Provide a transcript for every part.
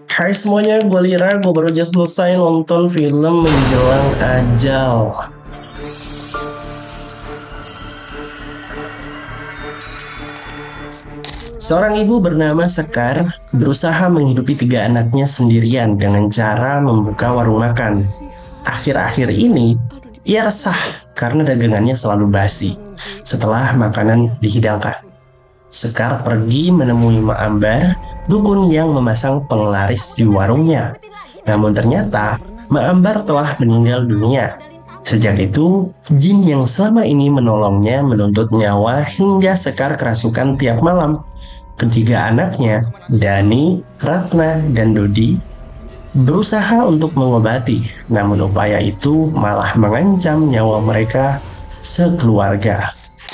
Hai semuanya, gue Lira, gue baru aja selesai nonton film Menjelang Ajal. Seorang ibu bernama Sekar berusaha menghidupi 3 anaknya sendirian dengan cara membuka warung makan. Akhir-akhir ini, ia resah karena dagangannya selalu basi setelah makanan dihidangkan. Sekar pergi menemui Mak Ambar, dukun yang memasang penglaris di warungnya. Namun ternyata Mak Ambar telah meninggal dunia. Sejak itu, jin yang selama ini menolongnya menuntut nyawa hingga Sekar kerasukan tiap malam. Ketiga anaknya, Dani, Ratna, dan Dodi, berusaha untuk mengobati, namun upaya itu malah mengancam nyawa mereka sekeluarga.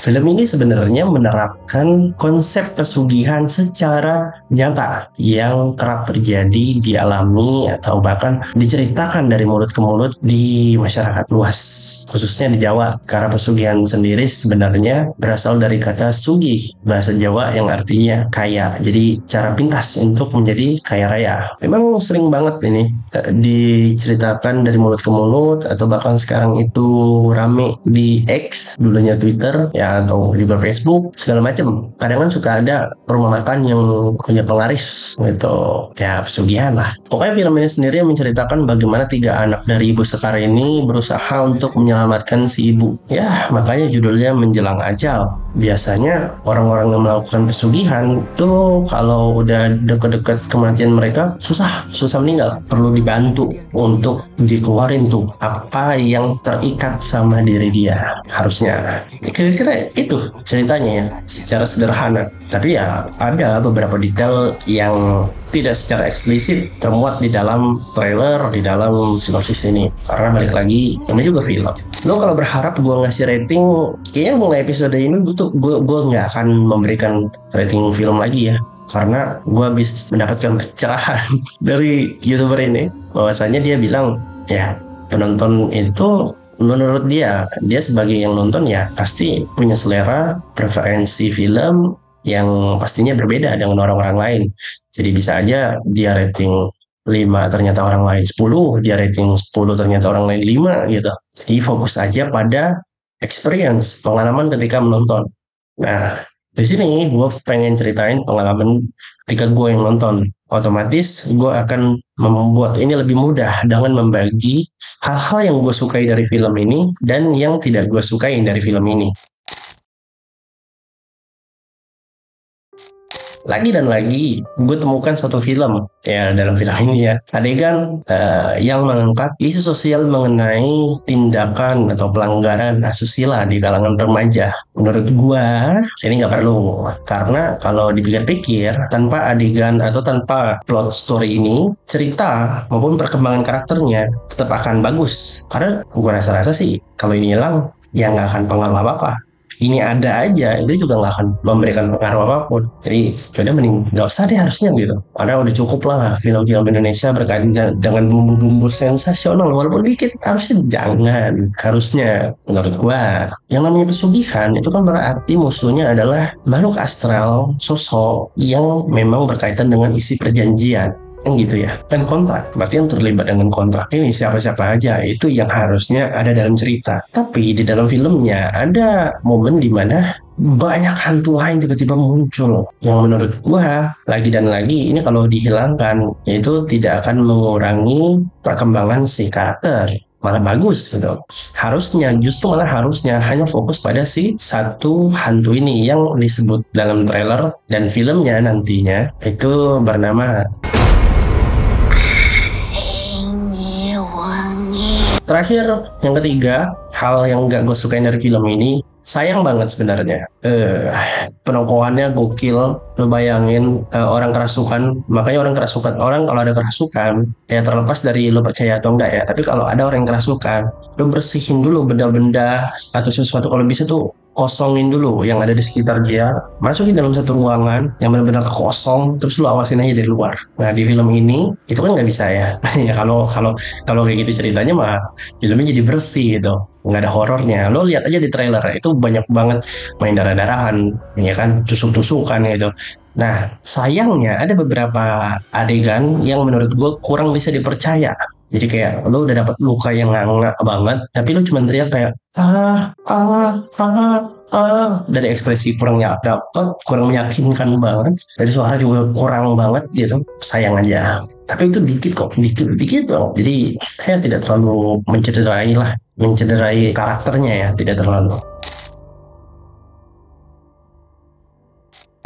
Film ini sebenarnya menerapkan konsep pesugihan secara nyata yang kerap terjadi, dialami, atau bahkan diceritakan dari mulut ke mulut di masyarakat luas, khususnya di Jawa. Karena pesugihan sendiri sebenarnya berasal dari kata sugih, bahasa Jawa yang artinya kaya. Jadi cara pintas untuk menjadi kaya raya. Memang sering banget ini diceritakan dari mulut ke mulut, atau bahkan sekarang itu rame di X, dulunya Twitter, ya, atau juga Facebook, segala macam. Kadang kan suka ada rumah makan yang punya penglaris gitu, ya pesugihan lah. Pokoknya film ini sendiri menceritakan bagaimana 3 anak dari Ibu Sekar ini berusaha untuk menyelamatkan si ibu. Ya, makanya judulnya Menjelang Ajal. Biasanya orang-orang yang melakukan pesugihan tuh kalau udah deket-deket kematian mereka susah meninggal, perlu dibantu untuk dikeluarin tuh apa yang terikat sama diri dia. Harusnya kira-kira itu ceritanya ya, secara sederhana. Tapi ya ada beberapa detail yang tidak secara eksplisit termuat di dalam trailer, di dalam sinopsis ini. Karena balik lagi, ini juga film. Lo kalau berharap gue ngasih rating, kayaknya mulai episode ini gue nggak akan memberikan rating film lagi ya. Karena gue habis mendapatkan pencerahan dari YouTuber ini, bahwasanya dia bilang, ya penonton itu menurut dia sebagai yang nonton ya pasti punya selera, preferensi film yang pastinya berbeda dengan orang-orang lain. Jadi bisa aja dia rating 5 ternyata orang lain 10, dia rating 10 ternyata orang lain 5 gitu. Jadi fokus aja pada experience, pengalaman ketika menonton. Nah, di sini gue pengen ceritain pengalaman ketika gue yang nonton. Otomatis gue akan membuat ini lebih mudah dengan membagi hal-hal yang gue sukai dari film ini dan yang tidak gue sukai dari film ini. Lagi dan lagi, gue temukan satu film ya dalam film ini ya, adegan yang mengangkat isu sosial mengenai tindakan atau pelanggaran asusila di kalangan remaja. Menurut gue ini nggak perlu, karena kalau dipikir-pikir tanpa adegan atau tanpa plot story ini, cerita maupun perkembangan karakternya tetap akan bagus. Karena gue rasa sih kalau ini hilang ya nggak akan pengaruh apa-apa. Ini ada aja, itu juga nggak akan memberikan pengaruh apapun. Jadi udah mending nggak usah deh harusnya gitu. Karena udah cukup lah film-film Indonesia berkaitan dengan bumbu-bumbu sensasional, walaupun dikit, harusnya jangan. Harusnya menurut gua, yang namanya pesugihan itu kan berarti musuhnya adalah makhluk astral, sosok yang memang berkaitan dengan isi perjanjian, kan gitu ya. Dan kontrak, berarti yang terlibat dengan kontrak ini siapa-siapa aja, itu yang harusnya ada dalam cerita. Tapi di dalam filmnya ada momen dimana banyak hantu lain tiba-tiba muncul, yang menurut gua lagi dan lagi ini kalau dihilangkan itu tidak akan mengurangi perkembangan si karakter, malah bagus gitu. Justru malah harusnya hanya fokus pada si satu hantu ini yang disebut dalam trailer dan filmnya nantinya itu bernama. Terakhir, yang ketiga, hal yang gak gue sukain dari film ini, sayang banget sebenarnya. Penokohannya gokil. Lo bayangin orang kerasukan, makanya orang kalau ada kerasukan, ya terlepas dari lo percaya atau enggak ya, tapi kalau ada orang yang kerasukan, lo bersihin dulu benda-benda atau sesuatu, kalau bisa tuh kosongin dulu yang ada di sekitar dia, masukin dalam satu ruangan yang benar-benar kosong, terus lu awasin aja dari luar. Nah di film ini itu kan nggak bisa ya. Ya kalau kayak gitu ceritanya mah filmnya jadi bersih gitu, nggak ada horornya. Lo lihat aja di trailer itu banyak banget main darah-darahan, ya kan, tusuk-tusukan gitu. Nah sayangnya ada beberapa adegan yang menurut gue kurang bisa dipercaya. Jadi kayak lo udah dapat luka yang nganga banget, tapi lo cuma teriak kayak dari ekspresi kurang dapet, kurang meyakinkan banget, dari suara juga kurang banget gitu. Sayang aja. Tapi itu dikit kok, dikit dong. Jadi saya tidak terlalu mencederai karakternya ya, tidak terlalu.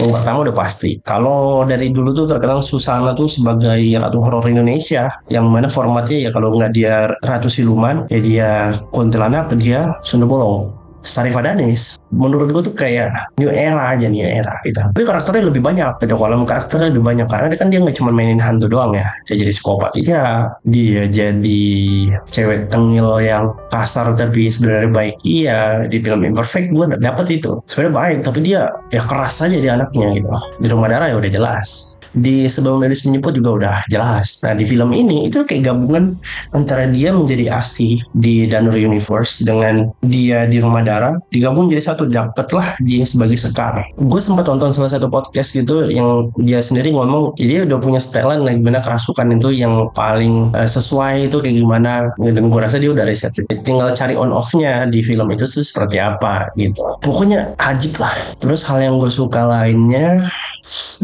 Yang pertama udah pasti, kalau dari dulu tuh terkenal Susana tuh sebagai ratu horor Indonesia, yang mana formatnya ya kalau nggak dia ratu siluman, ya dia kuntilanak, dia Sunda Bolong. Sarifah Danis, menurut gue tuh kayak new era gitu. Tapi karakternya lebih banyak, gitu. Kalau karakternya lebih banyak karena dia nggak cuma mainin hantu doang ya, dia jadi psikopat. Iya, dia jadi cewek tengil yang kasar tapi sebenarnya baik. Iya, di film Imperfect gue dapet itu. Sebenarnya baik, tapi dia ya keras aja di anaknya gitu. Di Rumah Darah ya udah jelas. Di Sebelum Gadis Menjemput juga udah jelas. Nah di film ini itu kayak gabungan antara dia menjadi Asih di Danur Universe dengan dia di Rumah Darah, digabung jadi satu, dapetlah dia sebagai Sekar. Gue sempat tonton salah satu podcast gitu yang dia sendiri ngomong dia udah punya setelan gimana kerasukan itu yang paling sesuai itu kayak gimana, dan gue rasa dia udah riset, tinggal cari on off-nya di film itu tuh seperti apa gitu. Pokoknya ajib lah. Terus hal yang gue suka lainnya,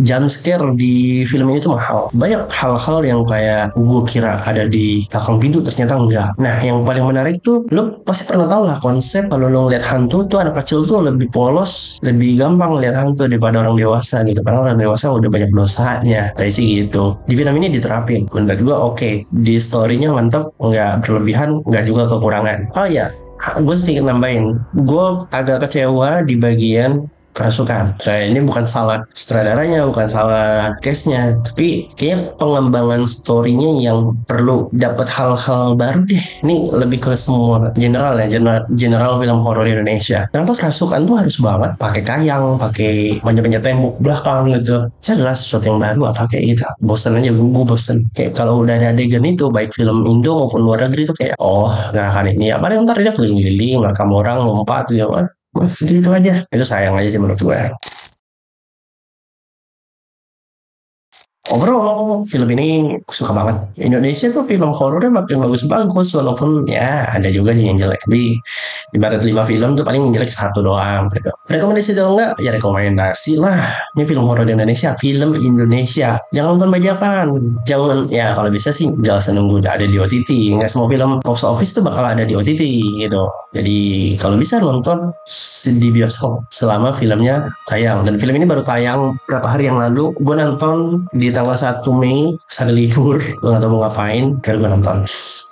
jump scare di film ini tuh mahal. Banyak hal-hal yang kayak gue kira ada di belakang pintu, ternyata enggak. Nah yang paling menarik tuh, lo pasti pernah tahu lah konsep kalau lo ngeliat hantu tuh, anak kecil tuh lebih polos, lebih gampang ngeliat hantu daripada orang dewasa gitu, karena orang dewasa udah banyak dosanya. Kayak sih gitu. Di film ini diterapin, menurut gue oke. Di story-nya mantap, nggak berlebihan, nggak juga kekurangan. Oh iya, gue sedikit nambahin, gue agak kecewa di bagian kerasukan. Saya ini bukan salah sutradaranya, bukan salah case-nya, tapi kayaknya pengembangan story-nya yang perlu dapat hal-hal baru deh. Ini lebih ke semua general ya, general film horor Indonesia. Kenapa kerasukan tuh harus banget pakai kayang, pakai banyak-banyak tembok belakang gitu? Saya adalah sesuatu yang baru apa kayak gitu. Bosan aja, gue bosen. Kayak kalau udah ada adegan itu, baik film Indo maupun luar negeri itu kayak, oh nggak akan ini ya, paling ntar dia keliling-keliling, ngelakam orang, lompat gitu ya. Gitu aja. Itu sayang aja sih menurut gue. Overall, film ini suka banget. Indonesia tuh film horornya makin bagus-bagus, walaupun ya ada juga sih yang jelek. Tapi ibarat 5 film tuh paling jelek satu doang. Gitu. Rekomendasi atau enggak? Ya rekomendasi lah. Ini film horor Indonesia, film Indonesia. Jangan nonton bajakan. Jangan, ya kalau bisa sih gak usah nunggu udah ada di OTT. Nggak semua film box office tuh bakal ada di OTT gitu. Jadi kalau bisa nonton di bioskop selama filmnya tayang. Dan film ini baru tayang beberapa hari yang lalu. Gue nonton di tanggal 1 Mei, ada libur, gue gak tau mau ngapain, karena gue nonton.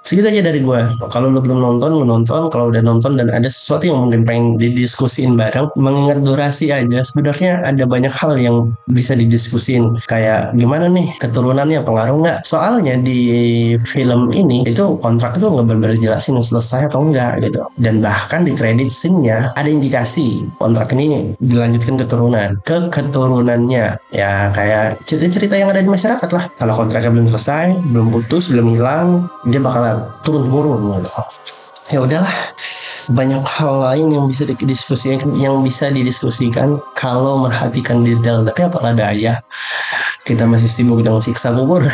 Segitu aja dari gue. Kalau lo belum nonton, lo nonton. Kalau udah nonton dan ada sesuatu yang mungkin pengen didiskusin bareng, mengingat durasi aja, sebenarnya ada banyak hal yang bisa didiskusin. Kayak gimana nih keturunannya, pengaruh nggak? Soalnya di film ini itu kontrak itu nggak benar-benar jelasin selesai atau enggak gitu. Dan bahkan di credit scene-nya ada indikasi kontrak ini dilanjutkan keturunannya. Ya kayak cerita-cerita yang ada di masyarakat lah. Kalau kontraknya belum selesai, belum putus, belum hilang, dia bakal turun-turun gitu. Ya udahlah, banyak hal lain yang bisa didiskusikan kalau merhatikan detail. Tapi apalah daya, kita masih sibuk dengan siksa kubur.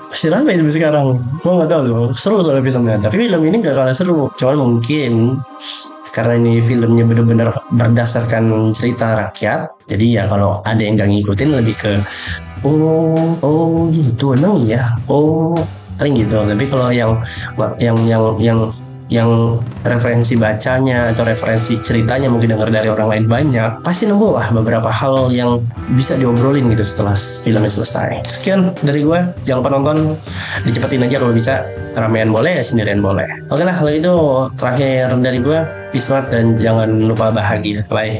Masih ramai sampai sekarang. Gue nggak tahu loh, seru soalnya filmnya. Tapi film ini gak kalah seru. Cuman mungkin karena ini filmnya benar-benar berdasarkan cerita rakyat, jadi ya kalau ada yang gak ngikutin lebih ke oh gitu emang ya, paling gitu. Tapi kalau yang referensi bacanya atau referensi ceritanya mungkin dengar dari orang lain banyak, pasti nemu lah beberapa hal yang bisa diobrolin gitu setelah filmnya selesai. Sekian dari gue, jangan lupa nonton, dicepetin aja kalau bisa, ramean boleh, sendirian boleh. Oke lah, kalau itu terakhir dari gue, peace dan jangan lupa bahagia. Bye.